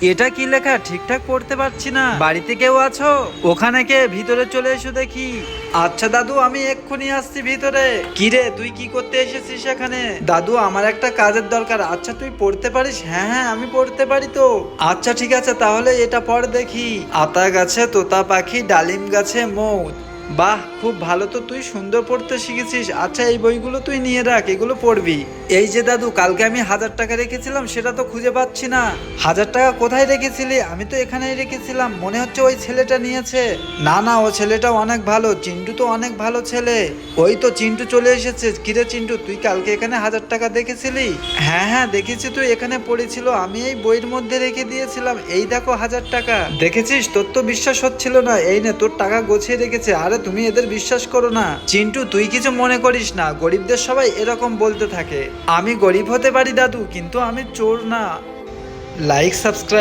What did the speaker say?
এটা কি লেখা ঠিকঠাক পড়তে পারছি না। বাড়িতে কেউ আছো? ওখানে কে? ভিতরে চলে এসো দেখি। আচ্ছা দাদু, আমি এক্ষুনি আসছি ভিতরে। কি রে, তুই কি করতে এসেছিস এখানে? দাদু, আমার একটা কাজের দরকার। আচ্ছা তুই পড়তে পারিস? হ্যাঁ হ্যাঁ, আমি পড়তে পারি তো। আচ্ছা ঠিক আছে, তাহলে এটা পড় দেখি। আতা গাছে তোতা পাখি, ডালিম গাছে মৌ। বাহ, খুব ভালো তো, তুই সুন্দর পড়তে শিখেছিস। আচ্ছা এই বইগুলো তুই নিয়ে রাখ, এগুলো পড়বি। এই যে দাদু, কালকে আমি 1000 টাকা রেখেছিলাম, সেটা তো খুঁজে পাচ্ছি না। 1000 টাকা কোথায় রেখেছিলি? আমি তো এখানেই রেখেছিলাম, মনে হচ্ছে ওই ছেলেটা নিয়েছে। না না, ও ছেলেটা অনেক ভালো, চিন্টু তো অনেক ভালো ছেলে। ওই তো চিন্টু চলে এসেছে। কিরে চিন্টু, তুই কালকে এখানে 1000 টাকা দেখেছিলি? হ্যাঁ হ্যাঁ দেখেছি, তুই এখানে পড়েছিল, আমি এই বইয়ের মধ্যে রেখে দিয়েছিলাম। এই দেখো 1000 টাকা। দেখেছিস, তোর তো বিশ্বাস হচ্ছিল না। এই নে, তোর টাকা গোছিয়ে রেখেছে। আরে তুমি এদের বিশ্বাস করো না। চিন্টু, তুই কিছু মনে করিস না, গরিবদের সবাই এরকম বলতে থাকে। আমি গরিব হতে পারি দাদু, কিন্তু আমি চোর না। Like subscribe.